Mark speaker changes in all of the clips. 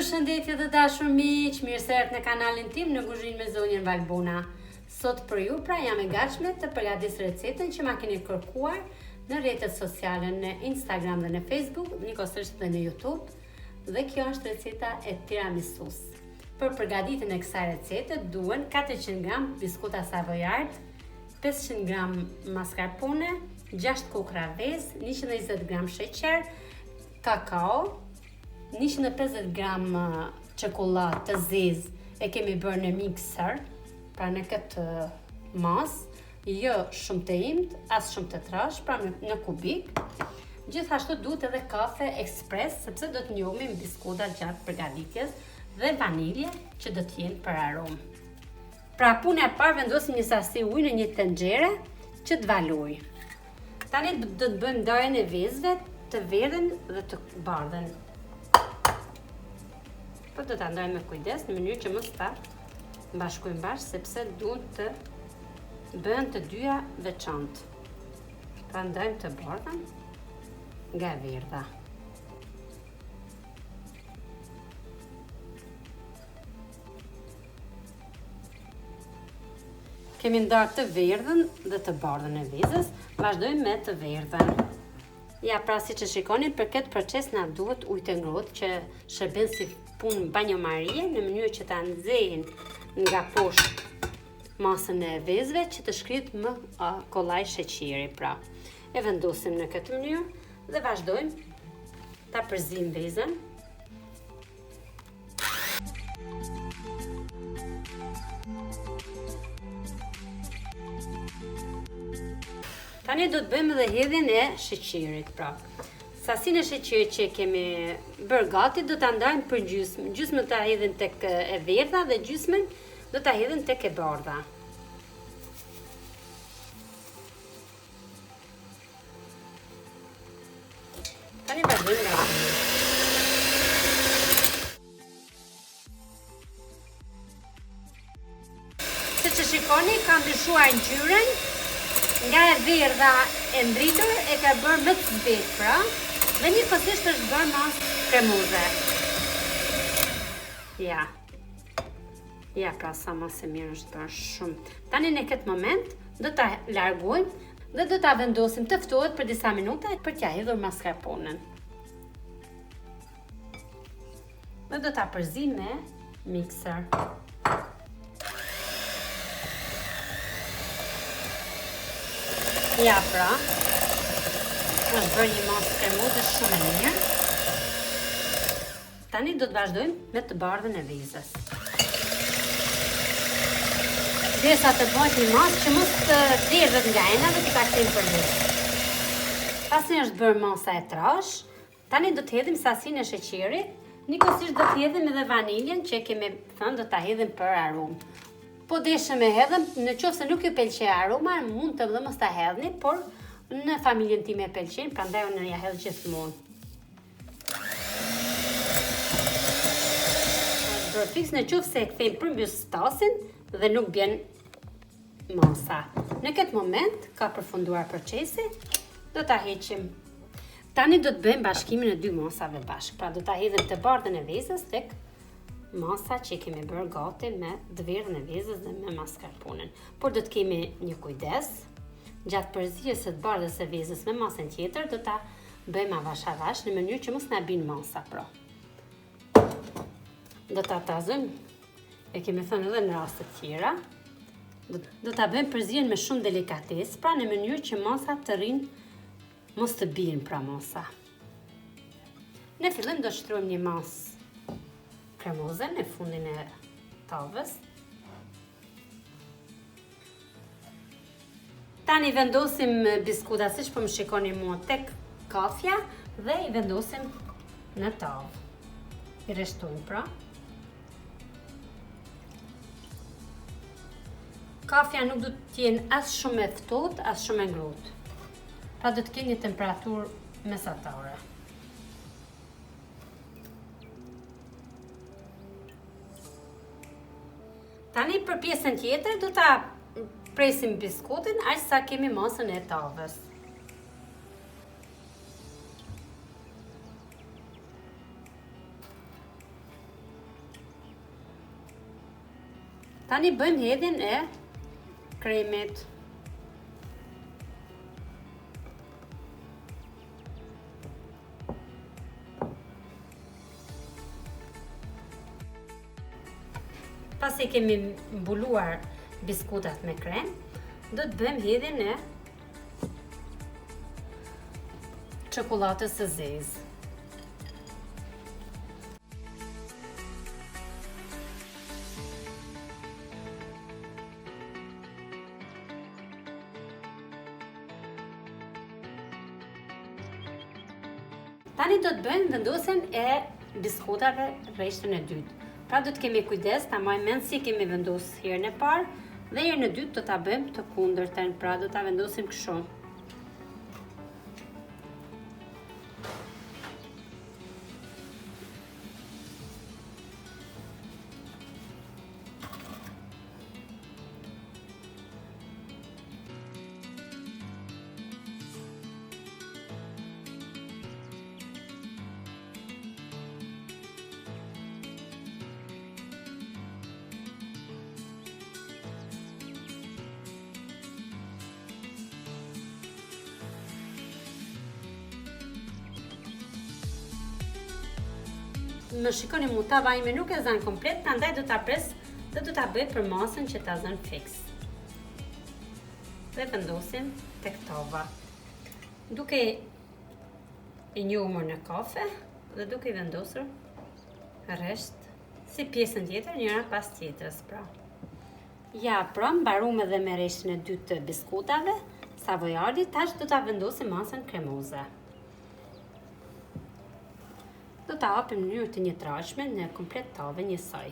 Speaker 1: Përshëndetje të dashur miq, mirë se erdhët në kanalin tim në kuzhinë me zonjën Valbona. Sot për ju pra jam e gatshme të përgatis recetën që ma keni kërkuar në rrjetet sociale, në Instagram dhe në Facebook, njëkohësisht dhe në YouTube, dhe kjo është receta e tiramisus. Për përgatitjen e kësaj recete duhen 400 gram biskuta savojard, 500 gram mascarpone, 6 kukra vezë, 120 gram sheqer, kakao, 150 gram çokoladë të zezë e kemi bërë në mikser, pra në këtë mas, jo shumë të imt, as shumë të trash, pra në kubik. Gjithashtu duhet edhe kafe ekspres, sepse do të njohim biskutat gjatë përgatitjes, dhe vanilje që do të jenë për aromë. Pra puna e parë vendosim një sasi ujë në një tenxhere që të valojë. Tani do të bëjmë ndarjen e vezëve, të verdhën dhe të bardhën. Po do ta ndajmë me kujdes në mënyrë që mos ta bashkojmë bashkë, sepse duhen të bëhen të dyja veçantë. Pra ndajmë të bardhën nga e verdha. Kemi ndarë të verdhën dhe të bardhën e vezës, vazhdojmë me të verdhën. Ja, pra si që shikoni, për këtë proces na duhet ujë të ngrohtë që shërben si punë banjomarie në mënyrë që ta nxejnë nga poshtë masën e vezëve që të shkrihet më kollaj sheqeri. Pra, e vendosim në këtë mënyrë dhe vazhdojmë ta përzim vezën. Tani do të bëjmë edhe hedhjen e sheqerit, pra. Sasinë e sheqerit që kemi bërë gati do ta ndajmë për gjysmë. Gjysmën ta hedhim tek e verdha dhe gjysmën do ta hedhim tek e bardha. Tani vazhdojmë nga siç e shikoni, ka ndryshuar ngjyrën. Nga e verdha e ndritur e ka bërë më të zbetë, pra, dhe njëkohësisht është bërë masë kremoze. Ja, pra, sa masë e mirë është bërë shumë. Tani në këtë moment do ta largojmë dhe do ta vendosim të ftohet për disa minuta për t'ia hedhur mascarponën. Dhe do ta përzim me mikser. Ja, pra, është bërë një masë kremoze shumë e mirë. Tani do të vazhdojmë me të bardhën e vezës. Derisa të bëhet një masë që mos të derdhet nga ena dhe të kaqejmë për vezë. Pasi është bërë masa e trash, tani do të hedhim sasinë e sheqerit, njëkohësisht do të hedhim edhe vaniljen që kemi thënë do ta hedhim për aromë. Po deshëm e hedhëm, në qoftë se nuk ju pëlqej aroma, mund të dhe mos ta hedhni, por në familjen time e pëlqejnë, prandaj unë ja hedh gjithmonë. Do fiks në qoftë se e kthejmë përmbys tasin dhe nuk bjen masa. Në këtë moment ka përfunduar procesi, do ta heqim. Tani do të bëjmë bashkimin e dy masave bashkë. Pra do ta hedhim të bardhën e vezës tek masa që kemi bërë gati me të verdhën e vezës dhe me mascarponën. Por do të kemi një kujdes, gjatë përzierjes së të bardhës e vezës me masën tjetër, do ta bëjmë avash avash në mënyrë që mos na bin masa, pra. Do ta tazojmë, e kemi thënë edhe në raste të tjera. Do ta bëjmë përzierjen me shumë delikatesë, pra në mënyrë që masa të rrinë mos të bien, pra masa. Në fillim do shtrojmë një masë kremoze në fundin e tavës. Tani vendosim biskutat siç po më shikoni mua tek kafja dhe i vendosim në tavë. I rreshtojmë, pra. Kafja nuk do të jenë as shumë e ftohtë, as shumë e ngrohtë. Pra do të kenë një temperaturë mesatare. Tani për pjesën tjetër do ta presim biskutin aq sa kemi masën e tavës. Tani bëjmë hedhjen e kremit. Pasi kemi mbuluar biskutat me krem, do të bëjmë hedhjen e çokoladës së zezë. Tani do të bëjmë vendosjen e biskutave rreshtën e dytë. Pra do të kemi kujdes, ta marrim mend si kemi vendosur herën e parë dhe herën e dytë do ta bëjmë të kundërtën, pra do ta vendosim kështu. Më shikoni mu tava ime nuk e zën komplet, prandaj do ta pres dhe do ta bëj për masën që ta zën fiks. Dhe vendosim tek tava. Duke i njumur në kafe dhe duke i vendosur rresht si pjesën tjetër njëra pas tjetrës, pra. Ja, pra, mbaruam edhe me rreshtën e dytë të biskutave, savoiardi, tash do ta vendosim masën kremoze. Do ta hapim në mënyrë të njëtrajtshme në komplet tavën njësoj.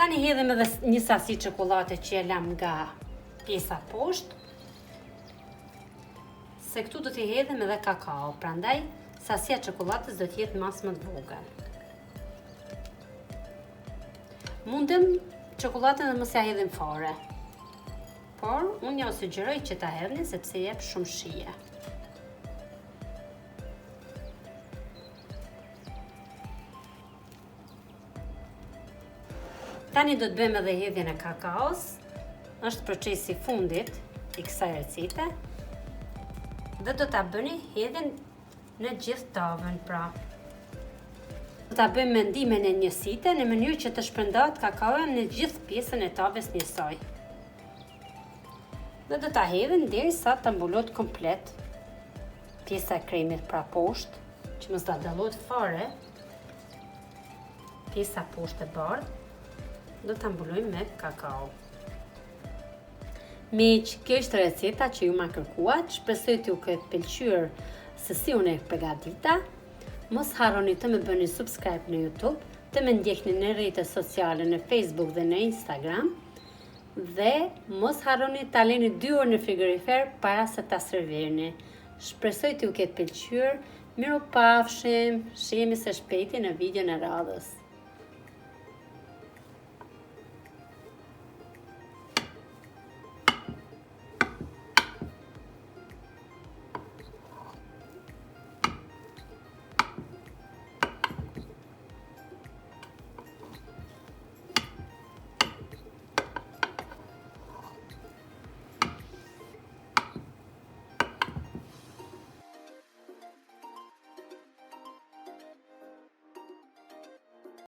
Speaker 1: Tani hedhem edhe një sasi çokoladë që e lam nga pjesa poshtë. Se këtu do t'i hedhem edhe kakao, prandaj sasia e çokoladës do të jetë mas më të vogël. Mundem çokoladën dhe mos ja hedhim fare. Por unë ja sugjeroj që ta hedhni sepse jep shumë shije. Tani do të bëjmë edhe hedhjen e kakaos. Është procesi i fundit i kësaj recete. Dhe do ta bëni hedhjen në gjithë tavën, pra. Do ta bëjmë me ndihmën e njësite në mënyrë që të shpërndahet kakaoja në gjithë pjesën e tavës njësoj. Dhe do ta hedhim derisa të mbulohet komplet pjesa e kremit, pra poshtë, që mos ta dallohet fare. Pjesa poshtë e bardhë. Do ta mbulojmë me kakao. Miq, kjo është receta që ju ma kërkuat. Shpresoj t'ju ketë pëlqyer se si unë e përgatita. Mos harroni të më bëni subscribe në YouTube, të më ndjekni në rrjetet sociale në Facebook dhe në Instagram. Dhe mos harroni ta lëni 2 orë në frigorifer para se ta servirni. Shpresoj t'ju ketë pëlqyer. Mirupafshim, shihemi së shpejti në videon e radhës.